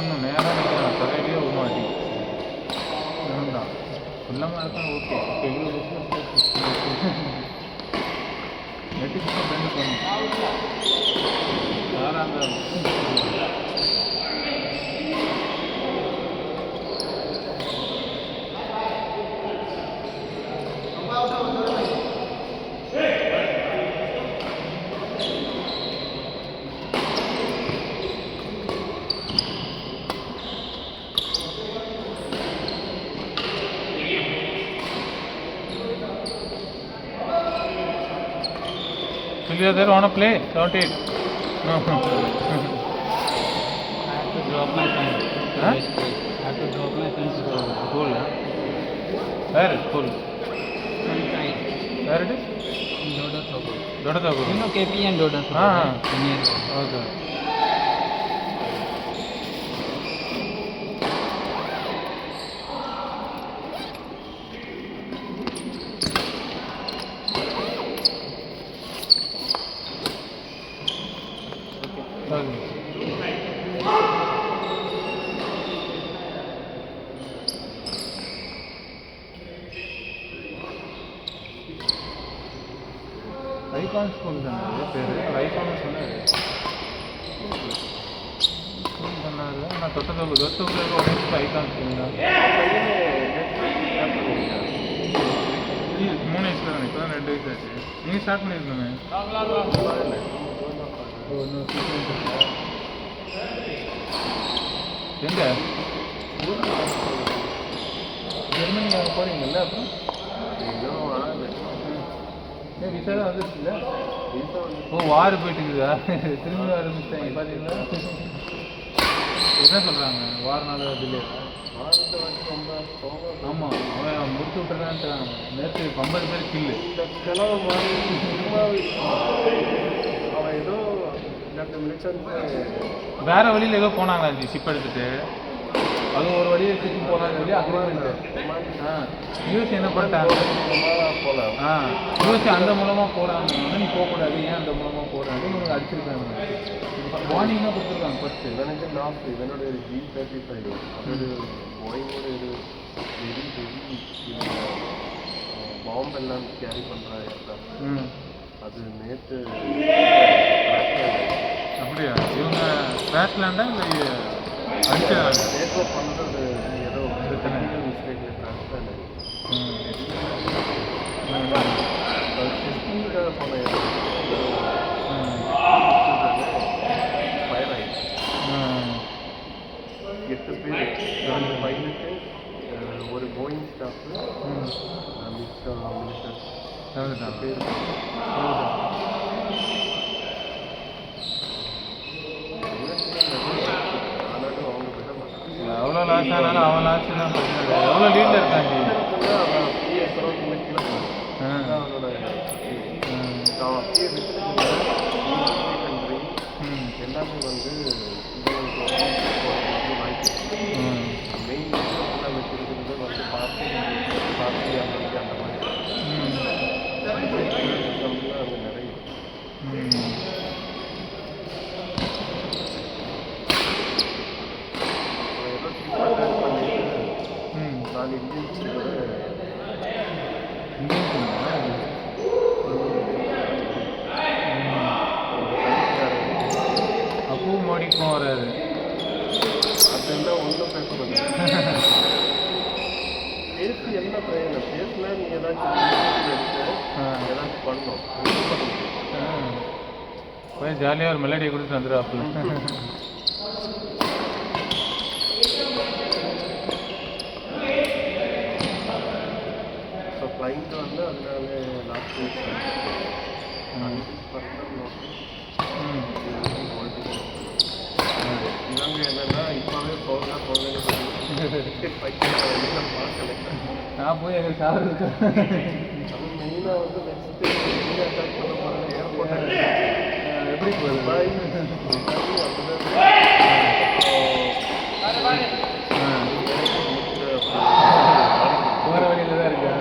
வரணும், நேராக நிற்கிறான், தலையிலேயே ஒரு மாட்டி தான் ஃபுல்லாமல் இருக்கான். ஓகே, இப்போ எவ்வளோ நெட்டுக்கு ஃப்ரெண்டு பண்ணணும் யாராக இருந்தாலும். You there want to play? Don't it? No. I have to drop my friends. Huh? I have to drop my friends to School, huh? Where is school? Sunshine. Where it is? In Doda Thobu. Doda Thobu. You know KP and Doda Thobu? Ah. Right? Near. Okay. Icon school தானே பேர்? Icon சொன்னார் school சொன்னார். நான் தொட்டத்தொகுல உடனே icon school தான். 3 வயசுல தானே, இப்போ தான் 2 வயசு ஆச்சு. நீங்கள் ஸ்டார்ட் பண்ணியிருந்தோமே. எங்கே ஜெர்மனி போகிறீங்கல்ல? அப்புறம் விசா தான் வந்துருச்சுல்ல? ஓ, வார் போயிட்டு இருக்குதா? திரும்பி ஆரம்பிச்சிட்டாங்க பார்த்தீங்களா? என்ன சொல்கிறாங்க? வாரனால டிலே. ஆமாம், அவன் முடிச்சு விட்டுறான்ட்டான். நேற்று 50 பேர் கில்லு. வேற வழியில் ஏதோ போனாங்களா ஷிப் எடுத்துட்டு? அது ஒரு வழியை சுற்றி போனாங்க சொல்லி அக்ரிமெண்ட். யூஎஸ் என்ன பண்ணிட்டாங்க? யூஎஸ் அந்த மூலமாக போகிறாங்க, நீ போகக்கூடாது, ஏன் அந்த மூலமாக போகிறாங்க உங்களுக்கு அடிச்சிருக்காங்க. வார்னிங் தான் கொடுத்துருக்காங்க ஃபர்ஸ்ட்டு. இவனுக்கு லாஸ்ட் இவனோட G35 அதோட போயிங்கோட இது வெரி பாம்பு எல்லாம் கேரி பண்ணுறாங்க. அது நேற்று அப்படியா? இவங்க கிராஷ்லேண்டா இல்லை அடிச்சாங்க? நேற்று பண்ணுறது ஏதோ பிரச்சனை மிஸ்டேக்ல ட்ரான்ஸ்ஃபர் டெஸ்டிங்காக போன ஃபயர் ஆகிடுச்சு. 8 பேர், 2 பைலட்டு, ஒரு போயிங் ஸ்டாஃபு, மிஸ்டர் பேர். எவ்வளோ லாஸ் ஆனாலும் அவன் லாஸ் தான் பிரச்சனை. எவ்வளோ லீடில் இருக்காங்க? எல்லாமே வந்து மெயின் எல்லாம் வச்சிருக்கிறது வந்து பார்ட்டி அமெரிக்கா அந்த மாதிரி அங்கே நிறைய நான் அப்போ மோடிக்கும் வராது. அதெல்லாம் ஒன்றும் பேசக்கூடாது. பேசி என்ன பிரயோஜனம்? பேசினா நீ ஏதாச்சும் ஏதாச்சும் பண்ணணும். போய் ஜாலியாக ஒரு மெலடியை கொடுத்து வந்துடுவாப்புல. ஸோ கிளைண்ட் வந்து அதனால லாஸ்ட் வீக் இவங்க என்னன்னா இப்போவே போகலாம் நான் போய் எங்கள் சாப்பிட்டு அது மெயினாக வந்து நெக்ஸ்ட்டு அட்டாக் பண்ண போகிறாங்க ஏர்போர்ட். எப்படி போகுது? போகிற வழியில் தான் இருக்கா?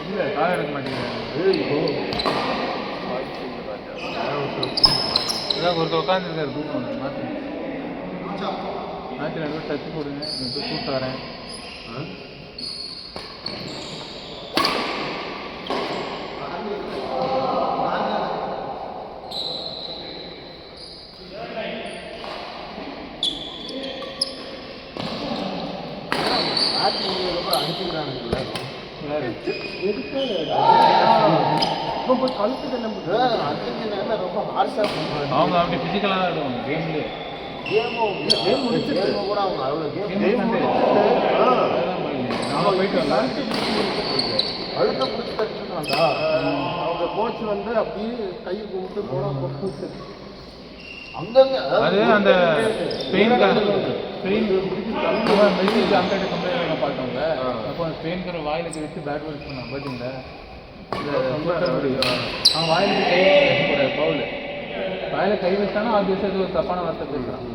இல்லை, கால் எடுக்க மாட்டேங்கிறாங்க. அதான் ஒருத்தர் உட்காந்துருக்காரு தூக்கம் மாற்றி மாற்றி 2 பேர் டச்சு போடுங்க 2 பேர் கூப்பிட்டு வரேன். அடிச்சுக்கிறானுங்களா யாரு? ரொம்ப கழுத்துட்டு நம்ம அடிச்சுக்கிறாங்க ரொம்ப ஹார்ஷாக பண்ணுறாங்க. அவங்க அப்படி ஃபிசிக்கலாக தான் ஆடுவாங்க கேம்லேயே. கேம் முடிச்சுட்டு கூட அவங்க அவ்வளோ கேம் நம்ம போயிட்டு வரலாம். அழுத்த பிடிச்சி தச்சுட்டாண்டா அவங்க கோச் வந்து அப்படியே கை கும்பிட்டு போட அங்கங்க அது அந்த ஸ்பெயின் மெசேஜ் அங்கிட்ட கம்பெனி பார்த்தோம்ல. அப்போ ஸ்பெயின்கிற வாயிலுக்கு வச்சு பேட் பால் பண்ணான் பார்த்தீங்களா? அவன் வாயிலுக்கு கை வச்சு பவுல் வாயில கை வச்சானா ஆப்வியஸாக இது ஒரு தப்பான வார்த்தை பேசுகிறான்.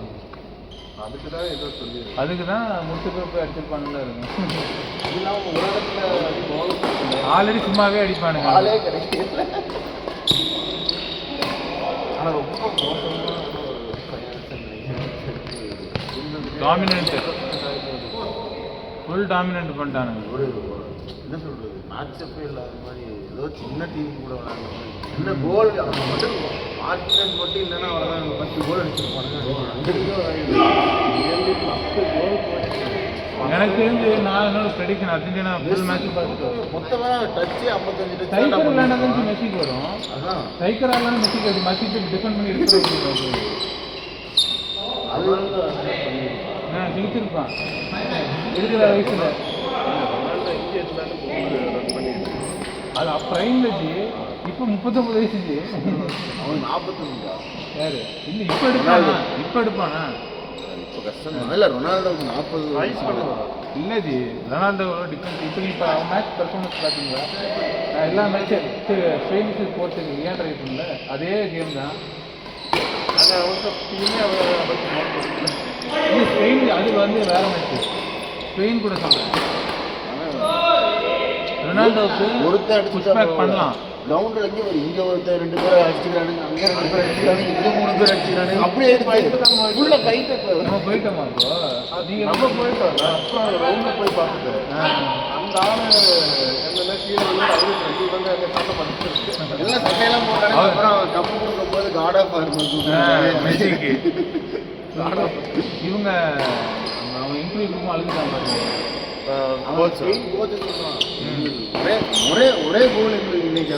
அதுக்கு தான் ஏதோ சொல்லி அதுக்கு தான் முடிச்சு போய் அடிச்சிருப்பானுல இருக்கும். இதெல்லாம் உலகத்தில் ஆல்ரெடி சும்மாவே அடிப்பானுங்க. ஆளே கிடைக்கல. ஆனால் ரொம்ப மோசமான டாமினன்ட் ஃபுல் டாமினன்ட் பண்ணிட்டானுங்க. ஒரு என்ன சொல்றது மேட்சப்பே இல்லாத மாதிரி ஏதோ சின்ன டீம் கூட விளையாடுற மாதிரி என்ன கோல் அவங்க மட்டும் மார்டினஸ் மட்டும் இல்லைன்னா அவ்வளோதான் 10 கோல் எனக்கு தெரிஞ்சு நான் என்னோட ப்ரெடிக்ஷன் அர்ஜென்டினா ஃபுல் மேட்ச் பார்த்துட்டு மொத்தமாக டச்சு 55 ஸ்ட்ரைக்கர் விளையாண்டா மெஸ்ஸிக்கு வரும். அதான் ஸ்ட்ரைக்கர் ஆகலாம் மெஸ்ஸிக்கு அது மெஸ்ஸிக்கு டிஃபெண்ட் பண்ணி எடுத்து அது கிழிச்சிருப்பான் இருக்கிற வயசுல. அது ப்ரைம்ல இப்போ 39 வயசு. அவன் 45 யாரு இல்லை இப்போ எடுப்பானா? இப்போ எடுப்பானா? இப்போ கஷ்டம் இல்லை. ரொனால்டோவுக்கு 40 வயசு இல்லை ஜி ரொனால்டோவோட டிஃபென்ஸ் இப்போ இப்போ அவன் மேட்ச் பெர்ஃபார்மன்ஸ் பார்த்தீங்களா? எல்லா மேட்சும் ஸ்பெயினுக்கு போர்ச்சுகல் ஏன் ட்ரை பண்ணல அதே கேம் தான். இது ஸ்பெயின் அது வந்து வேற மேட்ச். ஸ்பெயின் கூட சொல்றேன் ரொனால்டோவுக்கு ஒருத்தர் புஷ் பேக் பண்ணலாம். கிரவுண்டில் இங்கே ஒருத்தர் 2 பேர் அடிச்சுக்கிறானுங்க, அங்கே 2 பேர் அடிச்சுக்கிறானுங்க, இங்கே 3 பேர் அடிச்சுக்கிறானுங்க. அப்படியே உள்ள கைட்டு நம்ம போயிட்டோமா இப்போ? நீங்கள் நம்ம போயிட்டோம். அப்புறம் ரவுண்டில் போய் பார்த்துட்டு அந்த ஆள் என்னென்ன கீழே வந்து அவங்க வந்து அந்த சட்டை படிச்சிருக்கு எல்லாம் சட்டையெல்லாம் போட்டாங்க. அப்புறம் கப்பு கொடுக்கும்போது காட் ஆஃப் மெஸ்ஸிக்கு இவங்க அவங்க இன்டர்வியூ கொடுக்கும் அழுதுதான் பாருங்க. ஒரே கோல் எங்களுக்கு இன்னைக்கு